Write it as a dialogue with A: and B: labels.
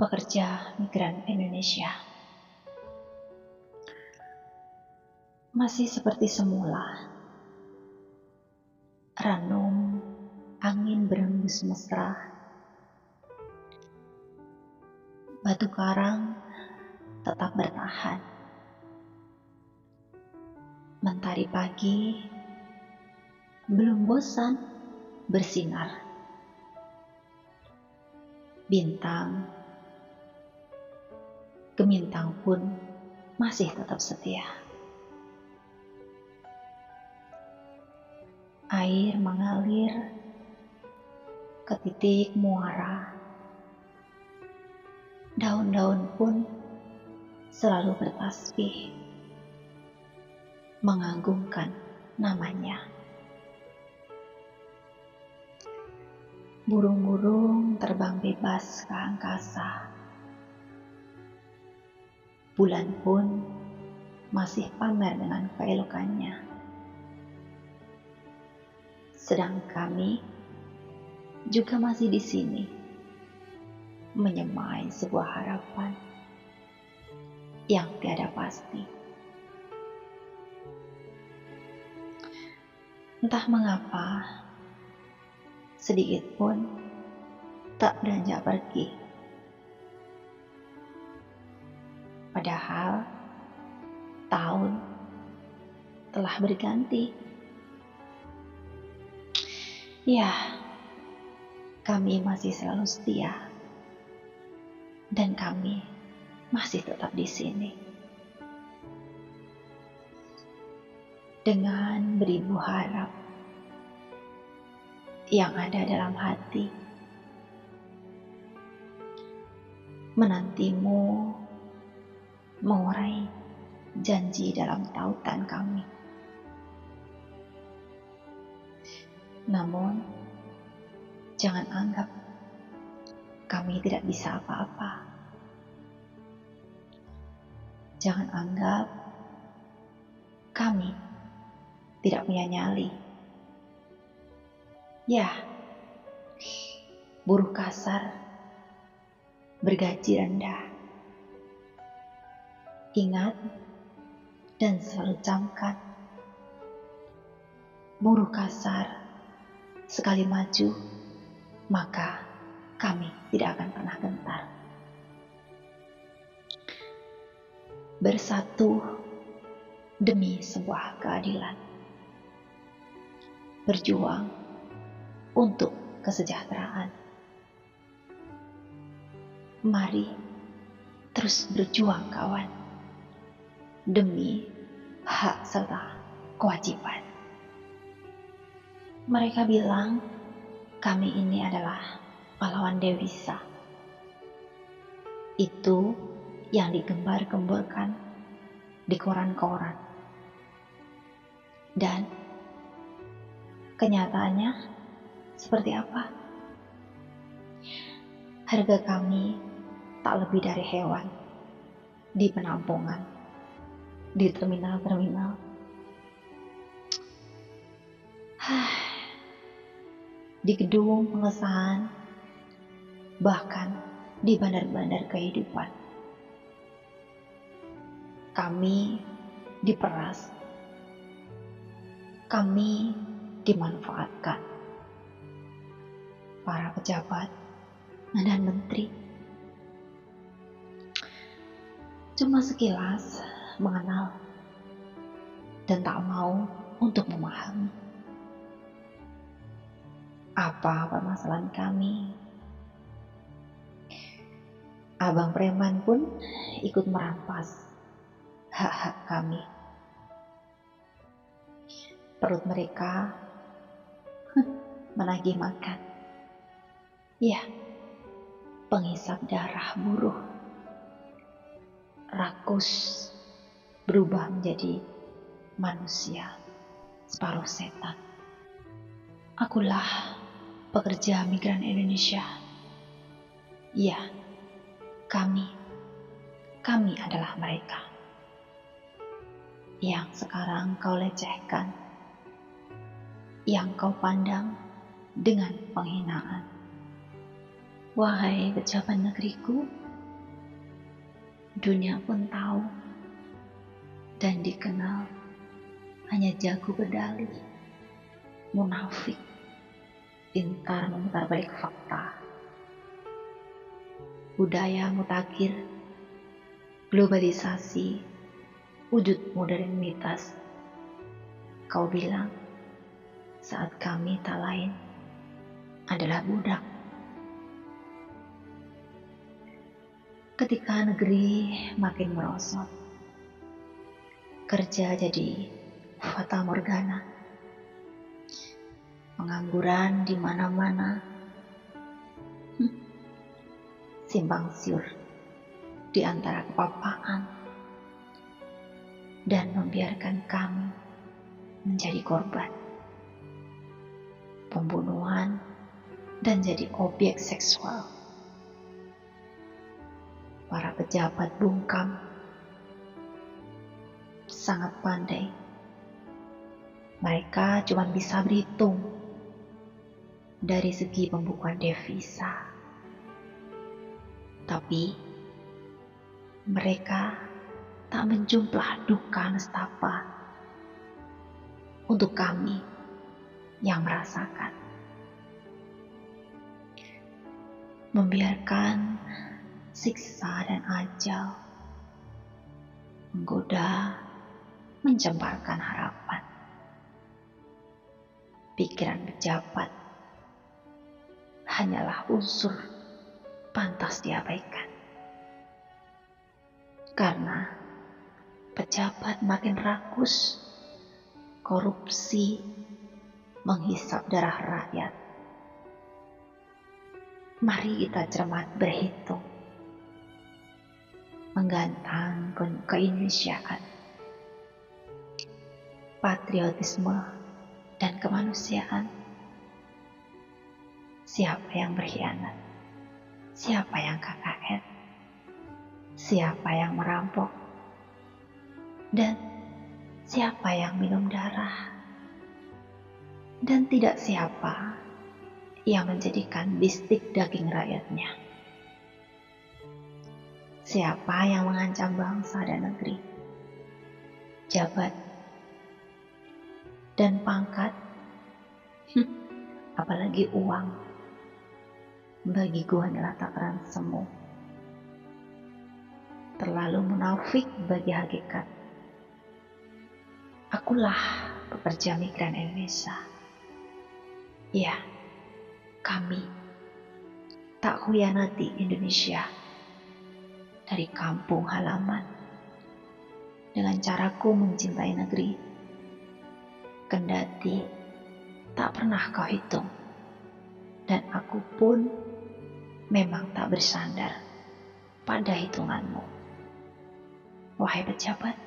A: pekerja migran Indonesia. Masih seperti semula, ranum angin berembus mesra, batu karang tetap bertahan, mentari pagi belum bosan bersinar, bintang gemintang pun masih tetap setia. Air mengalir ke titik muara, daun-daun pun selalu bertasbih mengagungkan namanya. Burung-burung terbang bebas ke angkasa. Bulan pun masih pamer dengan keelokannya. Sedang kami juga masih di sini, menyemai sebuah harapan yang tiada pasti. Entah mengapa, sedikit pun tak beranjak pergi. Padahal tahun telah berganti. Ya, kami masih selalu setia, dan kami masih tetap di sini. Dengan beribu harap yang ada dalam hati, menantimu mengurai janji dalam tautan kami. Namun, jangan anggap kami tidak bisa apa-apa. Jangan anggap kami tidak punya nyali. Ya, buruh kasar, bergaji rendah. Ingat dan selalu camkan, buruh kasar sekali maju, maka kami tidak akan pernah gentar. Bersatu demi sebuah keadilan. Berjuang untuk kesejahteraan. Mari terus berjuang, kawan, demi hak serta kewajiban. Mereka bilang kami ini adalah pahlawan devisa. Itu yang digembar-gemborkan di koran-koran. Dan kenyataannya seperti apa? Harga kami tak lebih dari hewan di penampungan, di terminal-terminal. Di gedung pengesahan, bahkan di bandar-bandar kehidupan. Kami diperas, kami dimanfaatkan. Para pejabat dan menteri cuma sekilas mengenal dan tak mau untuk memahami apa permasalahan kami. Abang preman pun ikut merampas hak-hak kami. Perut mereka menagih makan. Ya, penghisap darah buruh. Rakus berubah menjadi manusia separuh setan. Akulah pekerja migran Indonesia. Ya, kami adalah mereka yang sekarang kau lecehkan, yang kau pandang dengan penghinaan. Wahai pejabat negeriku, Dunia pun tahu dan dikenal hanya jago berdalih, munafik, pintar memutar balik fakta. Budaya mutakhir, globalisasi, wujud modernitas. Kau bilang saat kami tak lain adalah budak. Ketika negeri makin merosot, kerja jadi fata morgana, pengangguran di mana-mana, simpang siur di antara kepapaan, dan membiarkan kami menjadi korban pembunuhan dan jadi objek seksual. Para pejabat bungkam sangat pandai. Mereka cuma bisa berhitung dari segi pembukuan devisa. Tapi mereka tak menjumlah duka nestapa untuk kami yang merasakan. Membiarkan siksa dan ajal menggoda, mencemparkan harapan. Pikiran pejabat hanyalah unsur pantas diabaikan. Karena pejabat makin rakus, korupsi menghisap darah rakyat. Mari kita cermat berhitung, menggantang keindonesiaan, patriotisme, dan kemanusiaan. Siapa yang berkhianat? Siapa yang KKN? Siapa yang merampok? Dan siapa yang minum darah? Dan tidak siapa yang menjadikan bistik daging rakyatnya? Siapa yang mengancam bangsa dan negeri? Jabat dan pangkat, apalagi uang, bagiku hanyalah takaran semu. Terlalu munafik bagi hakikat. Akulah pekerja migran Indonesia. Ya, kami tak khianati Indonesia dari kampung halaman dengan caraku mencintai negeri. Kendati tak pernah kau hitung, dan aku pun memang tak bersandar pada hitunganmu. Wahai pejabat,